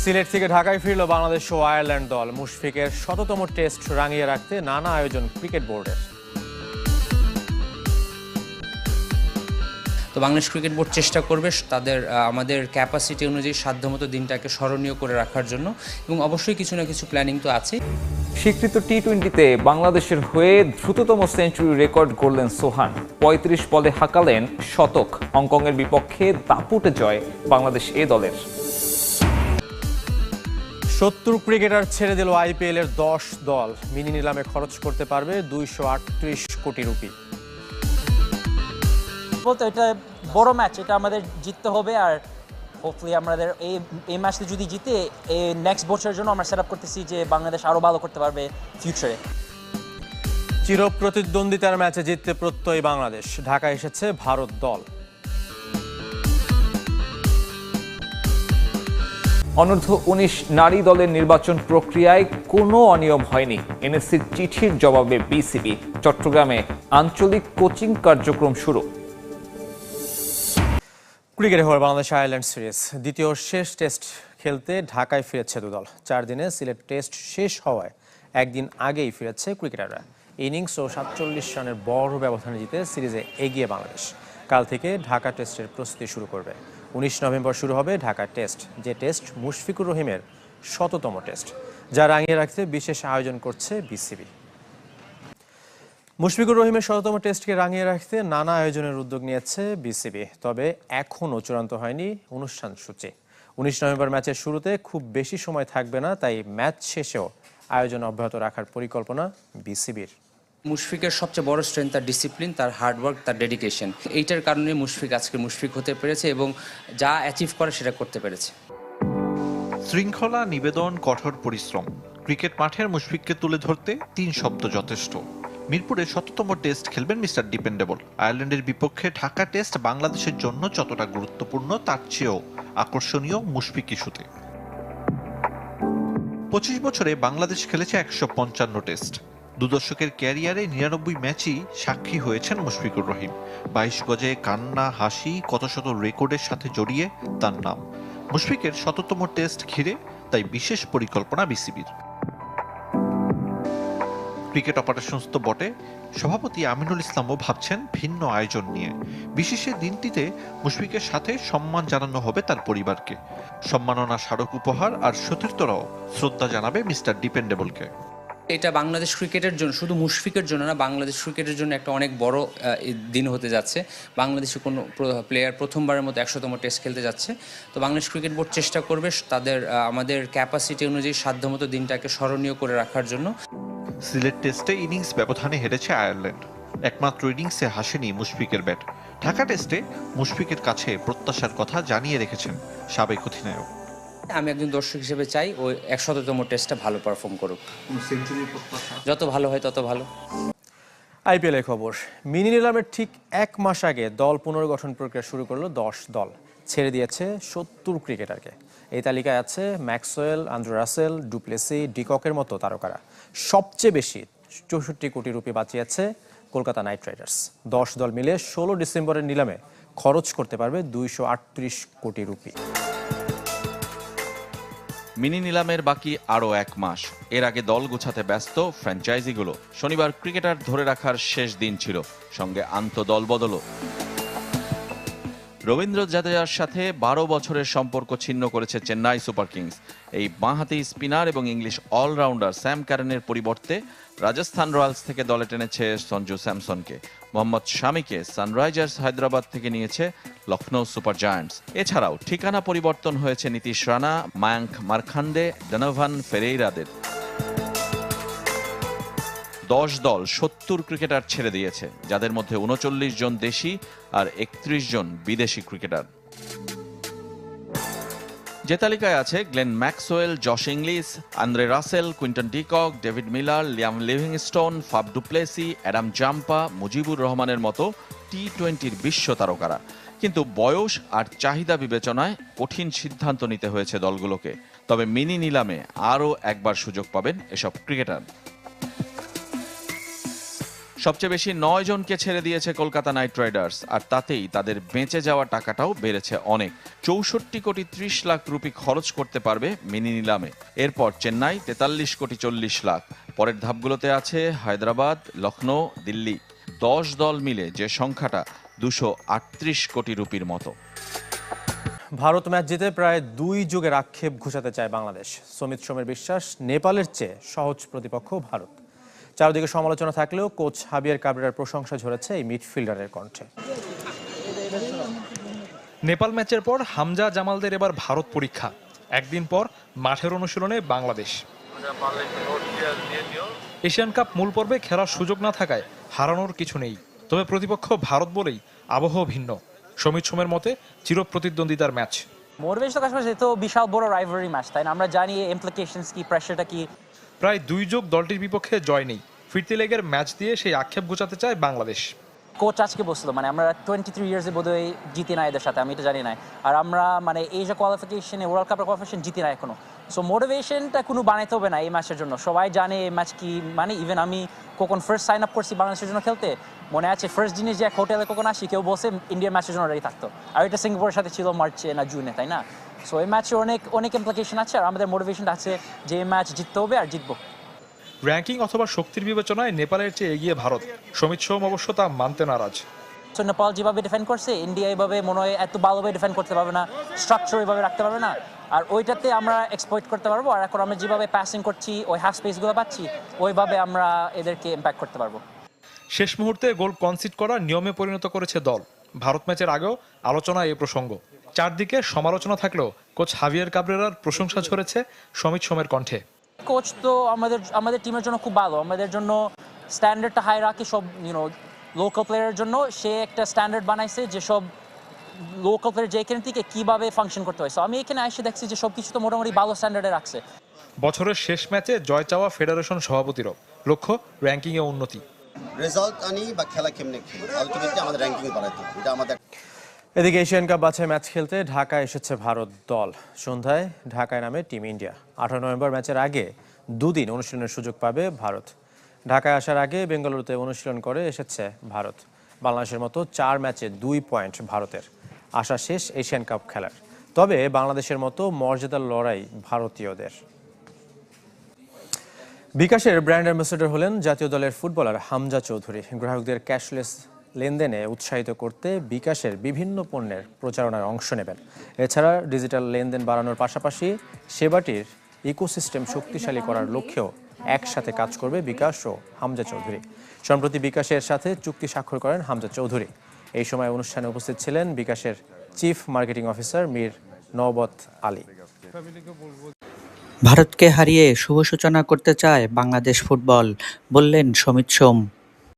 সিলেট থেকে ঢাকায় ফিরল বাংলাদেশ ও আয়ারল্যান্ড দল। মুশফিকের শততম টেস্ট রাঙিয়ে রাখতে নানা আয়োজন ক্রিকেট বোর্ডের। তো বাংলাদেশ ক্রিকেট বোর্ড চেষ্টা করবে তাদের আমাদের ক্যাপাসিটি অনুযায়ী সাধ্যমতো দিনটাকে স্মরণীয় করে রাখার জন্য, এবং অবশ্যই কিছু না কিছু প্ল্যানিং তো আছে। স্বীকৃত টি-20তে বাংলাদেশের হয়ে দ্রুততম সেঞ্চুরি রেকর্ড গড়লেন সোহান। ৩৫ বলে হাঁকালেন শতক। হংকংয়ের বিপক্ষে দাপুটে জয় বাংলাদেশ এ দলের। ৭০ ক্রিকেটার ছেড়ে দিল আইপিএল এর 10 দল। মিনি নিলামে খরচ করতে পারবে 238 কোটি রুপি। বলতে এটা বড় ম্যাচ, এটা আমাদের জিততে হবে। আর হোপফুলি আমাদের এই ম্যাচটা যদি জিতে এই নেক্সট বছরের জন্য আমরা সেট আপ করতেছি যে বাংলাদেশ আরো ভালো করতে পারবে ফিউচারে। চিরপ্রতিদ্বন্দ্বিতার ম্যাচে জিততে প্রত্যয়ী বাংলাদেশ। ঢাকা এসেছে ভারত দল। অনূর্ধ্ব ১৯ নারী দলের নির্বাচন প্রক্রিয়ায় কোনো অনিয়ম হয়নি। এনএসসির চিঠির জবাবে বিসিবি। চট্টগ্রামে আঞ্চলিক কোচিং কার্যক্রম শুরু। ক্রিকেটে হওয়ার বাংলাদেশ আয়ারল্যান্ড সিরিজ দ্বিতীয় শেষ টেস্ট খেলতে ঢাকায় ফিরেছে দুদল। 4 দিনে সিলেট টেস্ট শেষ হওয়ায় একদিন আগেই ফিরেছে ক্রিকেটাররা। ইনিংস ও 47 রানের বড় ব্যবধানে জিতে সিরিজে এগিয়ে বাংলাদেশ। কাল থেকে ঢাকা টেস্টের প্রস্তুতি শুরু করবে। 19 নভেম্বর শুরু হবে ঢাকা টেস্ট, যে টেস্ট মুশফিকুর রহিমের শততম টেস্ট, যা রাঙিয়ে রাখতে বিশেষ আয়োজন করছে বিসিবি। মুশফিকুর রহিমের শততম টেস্টকে রাঙিয়ে রাখতে নানা আয়োজনের উদ্যোগ নিয়েছে বিসিবি। তবে এখনও চূড়ান্ত হয়নি অনুষ্ঠান সূচি। 19 নভেম্বর ম্যাচের শুরুতে খুব বেশি সময় থাকবে না, তাই ম্যাচ শেষেও আয়োজন অব্যাহত রাখার পরিকল্পনা বিসিবির। মুশফিকের সবচেয়ে বড় স্ট্রেংথ তার ডিসিপ্লিন, তার হার্ডওয়ার্ক, তার ডেডিকেশন। এইটার কারণে মুশফিক আজকে মুশফিক হতে পেরেছে এবং যা অ্যাচিভ করে সেটা করতে পেরেছে। শৃঙ্খলা, নিবেদন, কঠোর পরিশ্রম। ক্রিকেট মাঠের মুশফিককে তুলে ধরতে 3 শব্দ যথেষ্ট। মিরপুরে শততম টেস্ট খেলবেন মিস্টার ডিপেন্ডেবল। আয়ারল্যান্ডের বিপক্ষে ঢাকা টেস্ট বাংলাদেশের জন্য যতটা গুরুত্বপূর্ণ তার চেয়েও আকর্ষণীয় মুশফিক ইস্যুতে। 25 বছরে বাংলাদেশ খেলেছে 155 টেস্ট। 2 দশকের ক্যারিয়ারে 99 ম্যাচই সাক্ষী হয়েছেন মুশফিকুর রহিম। 22 গজে কান্না, হাসি, কত শত রেকর্ডের সাথে জড়িয়ে তার নাম। মুশফিকের শততম টেস্ট ঘিরে তাই বিশেষ পরিকল্পনা বিসিবির। ক্রিকেট অপারেশনস তো বটে, সভাপতি আমিনুল ইসলামও ভাবছেন ভিন্ন আয়োজন নিয়ে। বিশেষের দিনটিতে মুশফিকের সাথে সম্মান জানানো হবে তার পরিবারকে। সম্মাননা স্মারক উপহার আর সতীর্থরাও শ্রদ্ধা জানাবে মিস্টার ডিপেন্ডেবলকে। এটা বাংলাদেশ ক্রিকেটের জন্য, শুধু মুশফিকের জন্য না, বাংলাদেশ ক্রিকেটের জন্য একটা অনেক বড় দিন হতে যাচ্ছে। বাংলাদেশে কোনো প্লেয়ার প্রথমবারের মতো 100তম টেস্ট খেলতে যাচ্ছে। তো বাংলাদেশ ক্রিকেট বোর্ড চেষ্টা করবে তাদের আমাদের ক্যাপাসিটি অনুযায়ী সাধ্যমতো দিনটাকে স্মরণীয় করে রাখার জন্য। সিলেট টেস্টে ইনিংস ব্যবধানে হেরেছে আয়ারল্যান্ড। একমাত্র ইনিংসে হাসেনি মুশফিকের ব্যাট। ঢাকা টেস্টে মুশফিকের কাছে প্রত্যাশার কথা জানিয়ে রেখেছেন সাবেক অধিনায়ক। আমি একজন দর্শক হিসেবে চাই ও 100তম টেস্টটা ভালো পারফর্ম করুক। যত ভালো হয় তত ভালো। আইপিএলের খবর। মিনি নিলামের ঠিক 1 মাস আগে দল পুনর্গঠন প্রক্রিয়া শুরু করলো 10 দল। ছেড়ে দিয়েছে 70 ক্রিকেটারকে। এই তালিকায় আছে ম্যাক্সওয়েল, আন্দ্রে রাসেল, ডুপ্লেসি, ডিককের মতো তারকারা। সবচেয়ে বেশি 64 কোটি রুপি বাঁচিয়েছে কলকাতা নাইট রাইডার্স। 10 দল মিলে 16 ডিসেম্বরের নিলামে খরচ করতে পারবে 238 কোটি রুপি। মিনি নিলামের বাকি আরও 1 মাস। এর আগে দল গোছাতে ব্যস্ত ফ্র্যাঞ্চাইজিগুলো। শনিবার ক্রিকেটার ধরে রাখার শেষ দিন ছিল, সঙ্গে আন্তঃদল বদলও। রবীন্দ্র জাদেজার সাথে 12 বছরের সম্পর্ক ছিন্ন করেছে চেন্নাই সুপার কিংস। এই বাঁহাতি স্পিনার এবং ইংলিশ অলরাউন্ডার স্যাম ক্যারেনের পরিবর্তে রাজস্থান রয়্যালস থেকে দলে টেনেছে সঞ্জু স্যামসনকে। মোহাম্মদ শামিকে সানরাইজার্স হায়দ্রাবাদ থেকে নিয়েছে লখনৌ সুপার জায়ান্টস। এছাড়াও ঠিকানা পরিবর্তন হয়েছে নীতিশ রানা, মায়াঙ্ক মারখান্ডে, ডনোভান ফেরেইরাদের। 10 দল 70 ক্রিকেটার ছেড়ে দিয়েছে, যাদের মধ্যে 39 জন দেশি আর 31 জন বিদেশি ক্রিকেটার। যে তালিকায় আছে Glenn Maxwell, Josh Inglis, Andre Russell, Quinton de Kock, David Miller, Liam Livingstone, Faf du Plessis, Adam Zampa, Mujibur রহমানের মতো টি-20-র বিশ্ব তারকারা। কিন্তু বয়স আর চাহিদা বিবেচনায় কঠিন সিদ্ধান্ত নিতে হয়েছে দলগুলোকে। তবে মিনি নিলামে আরও একবার সুযোগ পাবেন এসব ক্রিকেটার। সবচেয়ে বেশি 9 জনকে ছেড়ে দিয়েছে কলকাতা নাইট রাইডার্স, আর তাতেই তাদের বেঁচে যাওয়া টাকাটাও বেড়েছে অনেক। 64 কোটি 30 লাখ রুপি খরচ করতে পারবে মিনি নিলামে। এরপর চেন্নাই 43 কোটি 40 লাখ। পরের ধাপগুলোতে আছে হায়দ্রাবাদ, লখনৌ, দিল্লি। 10 দল মিলে যে সংখ্যাটা 238 কোটি রুপির মতো। ভারত ম্যাচ জিতে প্রায় 2 যুগের আক্ষেপ ঘুচাতে চায় বাংলাদেশ। সমিত সোমের বিশ্বাস, নেপালের চেয়ে সহজ প্রতিপক্ষ ভারত। চারদিকে সমালোচনা থাকলেও কোচ হাবিয়ার কাবরেরার প্রশংসা ঝরেছে এই মিডফিল্ডারের কণ্ঠে। নেপাল ম্যাচের পর হামজা জামালদের এবার ভারত পরীক্ষা। একদিন পর মাঠের অনুশীলনে বাংলাদেশ। এশিয়ান কাপ মূল পর্বে খেলার সুযোগ না থাকায় হারানোর কিছু নেই, তবে প্রতিপক্ষ ভারত বলেই আবহ ভিন্ন। সমিত সোমের মতে চিরপ্রতিদ্বন্দ্বিতার ম্যাচ। মোটিভেশন কাজ করছে, তো বিশাল বড় রাইভারি ম্যাচ, তাই না? আমরা জানি ইমপ্লিকেশনস কি, প্রেশারটা কি। প্রায় 2 যুগ দলটির বিপক্ষে জয় নেই। ফিরতি লেগের ম্যাচ দিয়ে সেই আক্ষেপ ঘোচাতে চায় বাংলাদেশ। কোচ আজকে বসলো, মানে আমরা 23 ইয়ার্সে বোধহয় জিতি না এদের সাথে, আমি এটা জানি না। আর আমরা মানে এশিয়া কোয়ালিফিকেশনে, ওয়ার্ল্ড কাপের কোয়ালিফিকেশন জিতি না এখনো। সো মোটিভেশনটা কোনো বানাইতে হবে না এই ম্যাচের জন্য। সবাই জানে এই ম্যাচ কি, মানে ইভেন আমি কখন ফার্স্ট সাইন আপ করছি বাংলাদেশের জন্য খেলতে, মনে আছে ফার্স্ট দিনে যে এক হোটেলে কখন আসি কেউ বসে ইন্ডিয়ান ম্যাচের জন্য রেডি থাকতো, আর এটা সিঙ্গাপুরের সাথে ছিল মার্চে না জুনে, তাই না? সো এই ম্যাচে অনেক ইমপ্লিকেশন আছে, আর আমাদের মোটিভেশনটা আছে যে এই ম্যাচ জিততে হবে আর জিতবো। র্যাঙ্কিং অথবা শক্তির বিবেচনায় নেপালের চেয়ে এগিয়ে ভারত। সমিত সোম অবশ্য তা মানতে নারাজ। সো নেপাল যেভাবে ডিফেন্ড করছে, ইন্ডিয়া এইভাবে মনে হয় এত ভালোভাবে ডিফেন্ড করতে পারবে না, স্ট্রাকচার এইভাবে রাখতে পারবে না, আর ওইটাতে আমরা এক্সপ্লয়েট করতে পারবো। আর এখন আমরা যেভাবে পাসিং করছি, ওই হাফ স্পেসগুলো পাচ্ছি, ওইভাবে আমরা এদেরকে ইম্প্যাক্ট করতে পারবো। শেষ মুহূর্তে গোল কনসিড করা নিয়মে পরিণত করেছে দল। ভারত ম্যাচের আগেও আলোচনা এই প্রসঙ্গ। চারদিকে সমালোচনা থাকলেও কোচ হাভিয়ার কাবরেরার প্রশংসা ঝরেছে সমিত সোমের কণ্ঠে। কোচ তো আমাদের টিমের জন্য খুব ভালো, আমাদের জন্য স্ট্যান্ডার্ডটা হাই রাখে সব লোকাল প্লেয়ারের জন্য। সে একটা স্ট্যান্ডার্ড বানাইছে যে সব লোকাল প্লেয়ার যে এখান থেকে কীভাবে ফাংশন করতে হয়। সো আমি এখানে এসে দেখছি যে সব কিছু তো মোটামুটি ভালো স্ট্যান্ডার্ডে রাখছে। বছরের শেষ ম্যাচে জয় চাওয়া ফেডারেশন সভাপতিরও লক্ষ্য র্যাঙ্কিংয়ে উন্নতি। রেজাল্ট আনি বা খেলা কেমনে খেলি, আলটিমেটলি আমাদের র্যাঙ্কিং বাড়াইতে হবে, এটা আমাদের। এদিকে এশিয়ান কাপ বাছাই ম্যাচ খেলতে ঢাকায় এসেছে ভারত দল। সন্ধ্যায় ঢাকায় নামে টিম ইন্ডিয়া। 18 নভেম্বর ম্যাচের আগে 2 দিন অনুশীলনের সুযোগ পাবে ভারত। ঢাকায় আসার আগে বেঙ্গালুরুতে অনুশীলন করে এসেছে ভারত। বাংলাদেশের মতো 4 ম্যাচে 2 পয়েন্ট ভারতের। আশা শেষ এশিয়ান কাপ খেলার। তবে বাংলাদেশের মতো মর্যাদার লড়াই ভারতীয়দের। বিকাশের ব্র্যান্ড অ্যাম্বাসেডর হলেন জাতীয় দলের ফুটবলার হামজা চৌধুরী। গ্রাহকদের ক্যাশলেস লেনদেনে উৎসাহিত করতে বিকাশের বিভিন্ন পণ্যের প্রচারণায় অংশ নেবেন। এছাড়া ডিজিটাল লেনদেন বাড়ানোর পাশাপাশি সেবাটির ইকোসিস্টেম শক্তিশালী করার লক্ষ্যেও একসাথে কাজ করবে বিকাশ ও হামজা চৌধুরী। সম্প্রতি বিকাশের সাথে চুক্তি স্বাক্ষর করেন হামজা চৌধুরী। এই সময় অনুষ্ঠানে উপস্থিত ছিলেন বিকাশের chief marketing officer Mir Nawbat Ali. ভারতকে হারিয়ে শুভ সূচনা করতে চায় বাংলাদেশ ফুটবল, বললেন সমিত সোম।